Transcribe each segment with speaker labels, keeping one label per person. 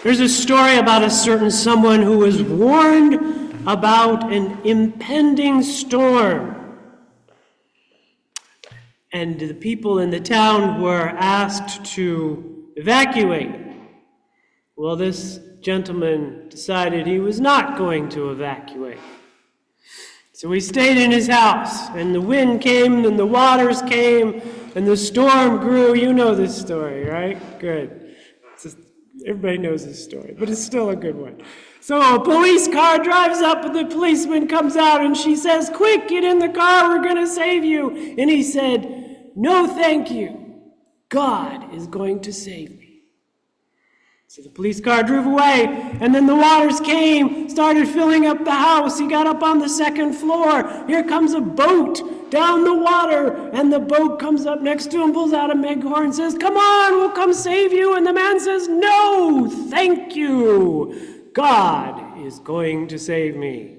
Speaker 1: There's a story about a certain someone who was warned about an impending storm. And the people in the town were asked to evacuate. Well, this gentleman decided he was not going to evacuate. So he stayed in his house, and the wind came, and the waters came, and the storm grew. You know this story, right? Good. Everybody knows this story, but it's still a good one. So a police car drives up, and the policeman comes out, and she says, "Quick, get in the car, we're going to save you." And he said, "No, thank you. God is going to save me." So the police car drove away, and then the waters came, started filling up the house. He got up on the second floor. Here comes a boat down the water, and the boat comes up next to him, pulls out a meghorn, and says, "Come on, we'll come save you." And the man says, "No, thank you. God is going to save me."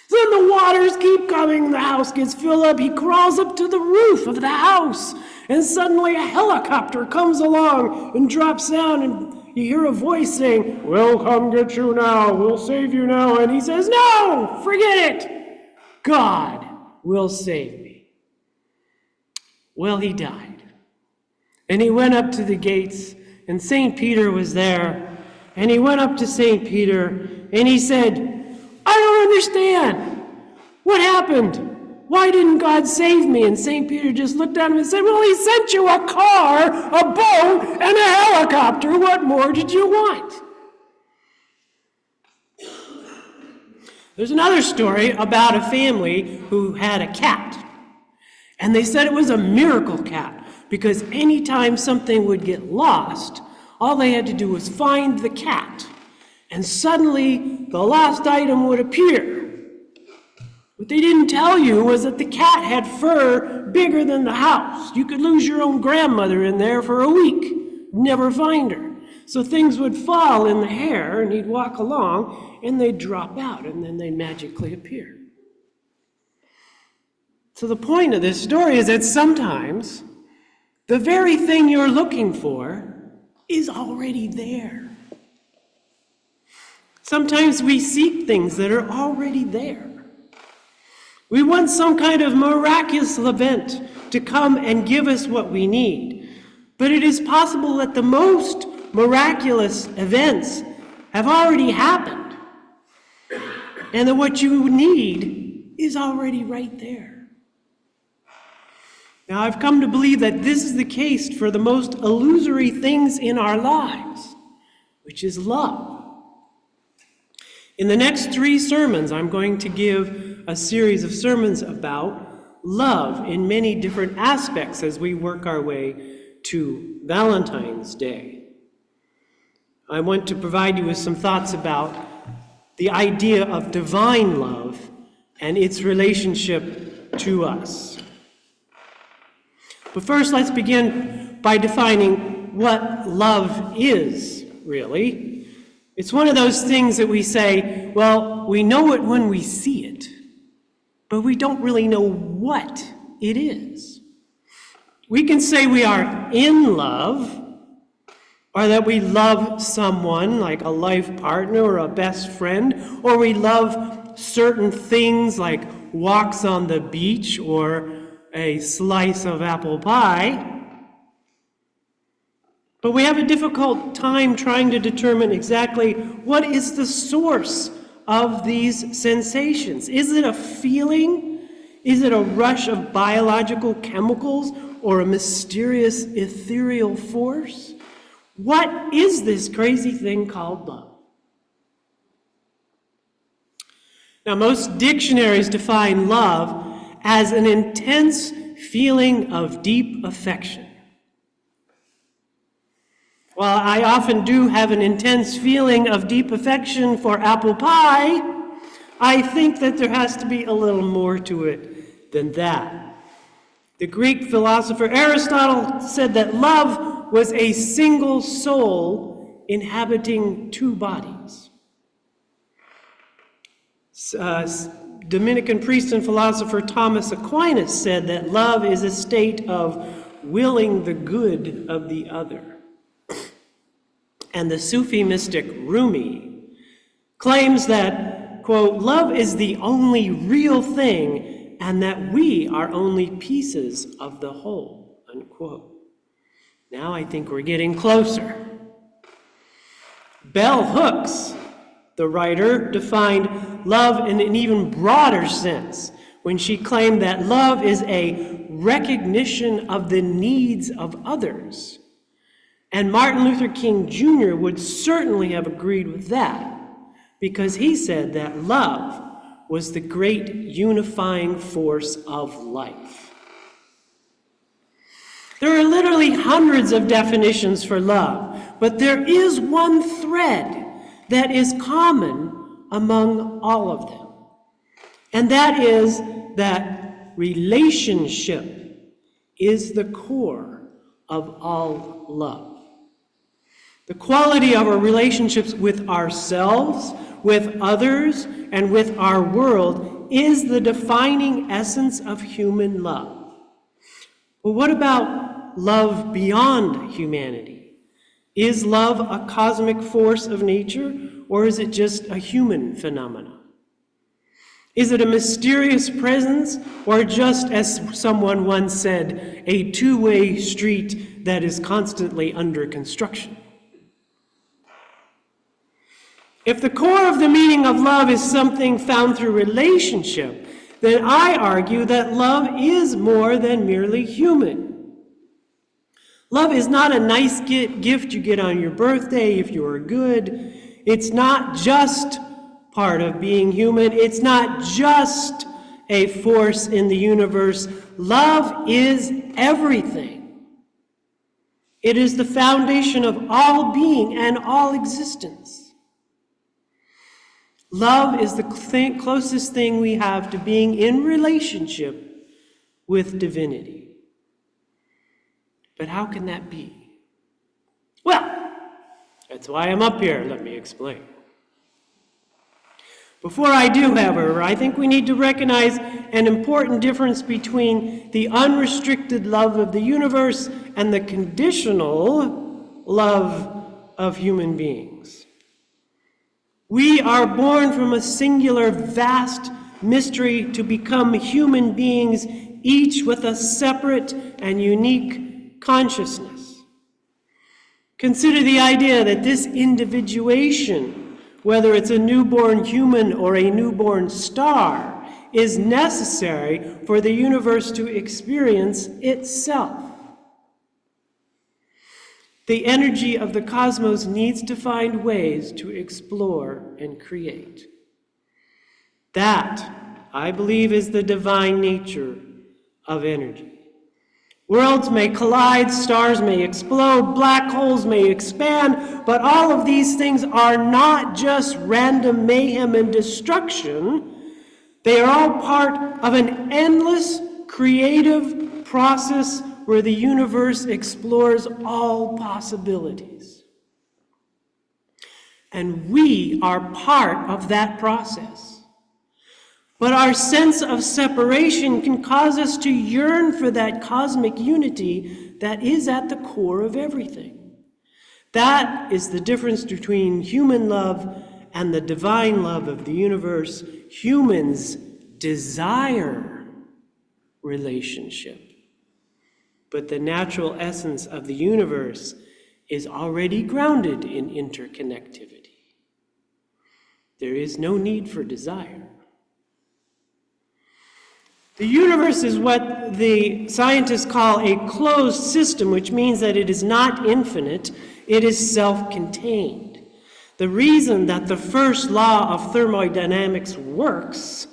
Speaker 1: Then the waters keep coming, the house gets filled up. He crawls up to the roof of the house, and suddenly a helicopter comes along and drops down, and you hear a voice saying, "We'll come get you now, we'll save you now." And he says, "No, forget it. God will save me." Well, he died. And he went up to the gates, and St. Peter was there. And he went up to St. Peter, and he said, "I don't understand. What happened? Why didn't God save me?" And St. Peter just looked at him and said, "Well, he sent you a car, a boat, and a helicopter. What more did you want?" There's another story about a family who had a cat. And they said it was a miracle cat, because anytime something would get lost, all they had to do was find the cat, and suddenly the lost item would appear. What they didn't tell you was that the cat had fur bigger than the house. You could lose your own grandmother in there for a week, never find her. So things would fall in the hair, and he'd walk along, and they'd drop out, and then they'd magically appear. So the point of this story is that sometimes the very thing you're looking for is already there. Sometimes we seek things that are already there. We want some kind of miraculous event to come and give us what we need. But it is possible that the most miraculous events have already happened, and that what you need is already right there. Now, I've come to believe that this is the case for the most illusory things in our lives, which is love. In the next 3 sermons, I'm going to give a series of sermons about love in many different aspects as we work our way to Valentine's Day. I want to provide you with some thoughts about the idea of divine love and its relationship to us. But first, let's begin by defining what love is, really. It's one of those things that we say, well, we know it when we see it, but we don't really know what it is. We can say we are in love, or that we love someone like a life partner or a best friend, or we love certain things like walks on the beach or a slice of apple pie. But we have a difficult time trying to determine exactly what is the source of these sensations. Is it a feeling? Is it a rush of biological chemicals or a mysterious ethereal force? What is this crazy thing called love? Now, most dictionaries define love as an intense feeling of deep affection. While I often do have an intense feeling of deep affection for apple pie, I think that there has to be a little more to it than that. The Greek philosopher Aristotle said that love was a single soul inhabiting 2 bodies. Dominican priest and philosopher Thomas Aquinas said that love is a state of willing the good of the other. And the Sufi mystic Rumi claims that, quote, love is the only real thing and that we are only pieces of the whole, unquote. Now I think we're getting closer. Bell Hooks, the writer, defined love in an even broader sense when she claimed that love is a recognition of the needs of others. And Martin Luther King Jr. would certainly have agreed with that, because he said that love was the great unifying force of life. There are literally hundreds of definitions for love, but there is one thread that is common among all of them. And that is that relationship is the core of all love. The quality of our relationships with ourselves, with others, and with our world is the defining essence of human love. But what about love beyond humanity? Is love a cosmic force of nature, or is it just a human phenomenon? Is it a mysterious presence, or just, as someone once said, a two-way street that is constantly under construction? If the core of the meaning of love is something found through relationship, then I argue that love is more than merely human. Love is not a nice gift you get on your birthday if you are good. It's not just part of being human. It's not just a force in the universe. Love is everything. It is the foundation of all being and all existence. Love is the closest thing we have to being in relationship with divinity. But how can that be? Well, that's why I'm up here. Let me explain. Before I do, however, I think we need to recognize an important difference between the unrestricted love of the universe and the conditional love of human beings. We are born from a singular, vast mystery to become human beings, each with a separate and unique consciousness. Consider the idea that this individuation, whether it's a newborn human or a newborn star, is necessary for the universe to experience itself. The energy of the cosmos needs to find ways to explore and create. That, I believe, is the divine nature of energy. Worlds may collide, stars may explode, black holes may expand, but all of these things are not just random mayhem and destruction. They are all part of an endless creative process where the universe explores all possibilities. And we are part of that process. But our sense of separation can cause us to yearn for that cosmic unity that is at the core of everything. That is the difference between human love and the divine love of the universe. Humans desire relationship. But the natural essence of the universe is already grounded in interconnectivity. There is no need for desire. The universe is what the scientists call a closed system, which means that it is not infinite, it is self-contained. The reason that the first law of thermodynamics works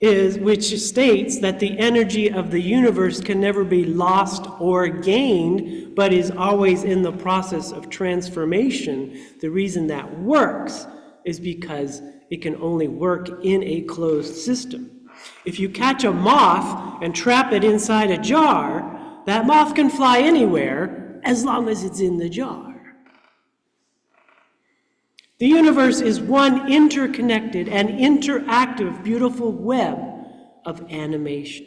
Speaker 1: which states that the energy of the universe can never be lost or gained, but is always in the process of transformation. The reason that works is because it can only work in a closed system. If you catch a moth and trap it inside a jar, that moth can fly anywhere as long as it's in the jar. The universe is one interconnected and interactive, beautiful web of animation.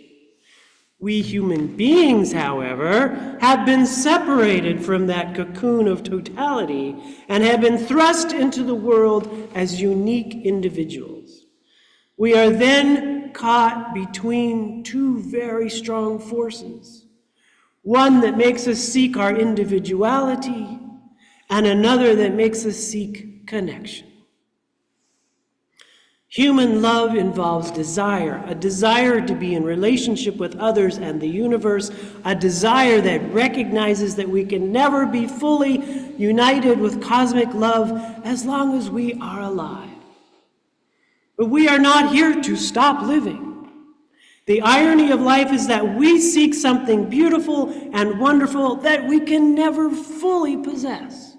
Speaker 1: We human beings, however, have been separated from that cocoon of totality and have been thrust into the world as unique individuals. We are then caught between two very strong forces, one that makes us seek our individuality and another that makes us seek connection. Human love involves desire, a desire to be in relationship with others and the universe, a desire that recognizes that we can never be fully united with cosmic love as long as we are alive. But we are not here to stop living. The irony of life is that we seek something beautiful and wonderful that we can never fully possess.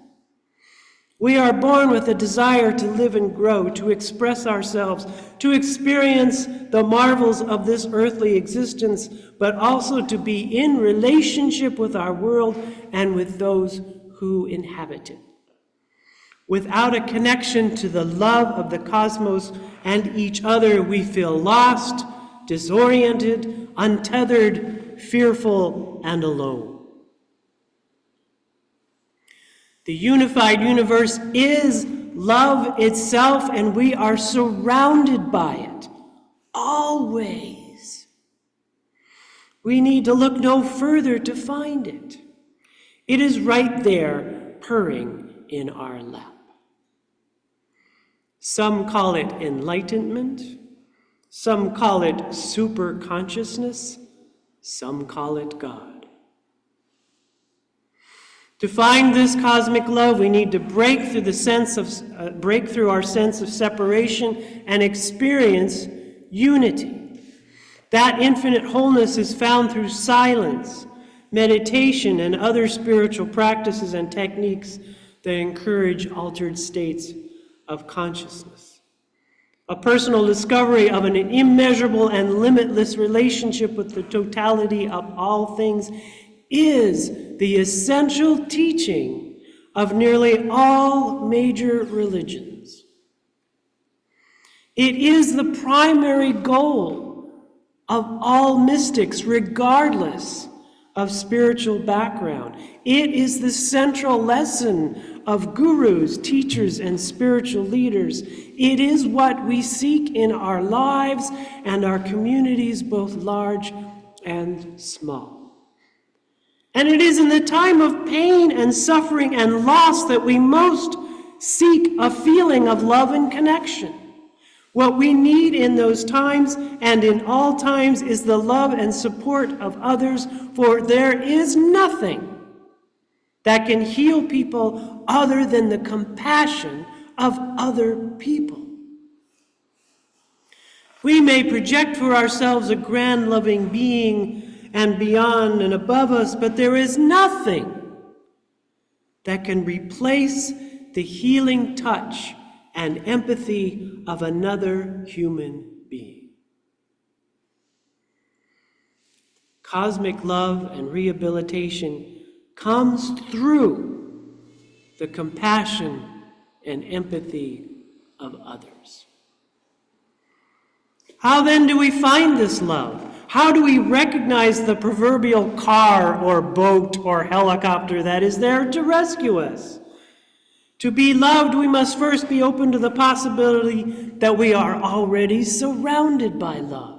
Speaker 1: We are born with a desire to live and grow, to express ourselves, to experience the marvels of this earthly existence, but also to be in relationship with our world and with those who inhabit it. Without a connection to the love of the cosmos and each other, we feel lost, disoriented, untethered, fearful, and alone. The unified universe is love itself, and we are surrounded by it, always. We need to look no further to find it. It is right there, purring in our lap. Some call it enlightenment, some call it super consciousness, some call it God. To find this cosmic love, we need to break through our sense of separation and experience unity. That infinite wholeness is found through silence, meditation, and other spiritual practices and techniques that encourage altered states of consciousness. A personal discovery of an immeasurable and limitless relationship with the totality of all things is the essential teaching of nearly all major religions. It is the primary goal of all mystics, regardless of spiritual background. It is the central lesson of gurus, teachers, and spiritual leaders. It is what we seek in our lives and our communities, both large and small. And it is in the time of pain and suffering and loss that we most seek a feeling of love and connection. What we need in those times and in all times is the love and support of others, for there is nothing that can heal people other than the compassion of other people. We may project for ourselves a grand loving being and beyond and above us, but there is nothing that can replace the healing touch and empathy of another human being. Cosmic love and rehabilitation comes through the compassion and empathy of others. How then do we find this love? How do we recognize the proverbial car or boat or helicopter that is there to rescue us? To be loved, we must first be open to the possibility that we are already surrounded by love.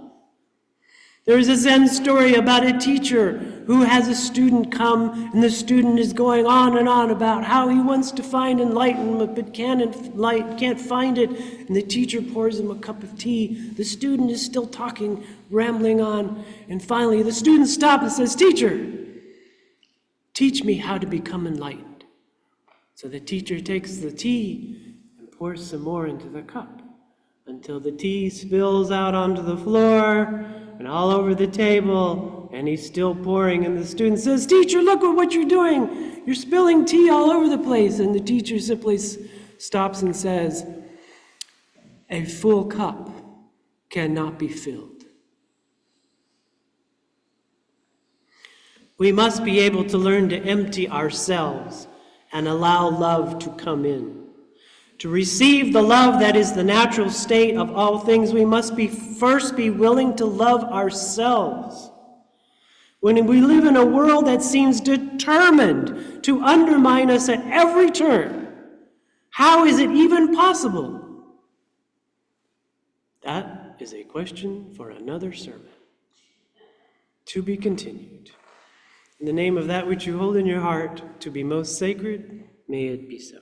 Speaker 1: There is a Zen story about a teacher who has a student come, and the student is going on and on about how he wants to find enlightenment but can't find it, and the teacher pours him a cup of tea. The student is still talking, rambling on, and finally the student stops and says, "Teacher, teach me how to become enlightened." So the teacher takes the tea and pours some more into the cup until the tea spills out onto the floor and all over the table, and he's still pouring, and the student says, "Teacher, look at what you're doing. You're spilling tea all over the place." And the teacher simply stops and says, "A full cup cannot be filled." We must be able to learn to empty ourselves and allow love to come in. To receive the love that is the natural state of all things, we must first be willing to love ourselves. when we live in a world that seems determined to undermine us at every turn? How is it even possible? That is a question for another sermon, to be continued. In the name of that which you hold in your heart to be most sacred, may it be so.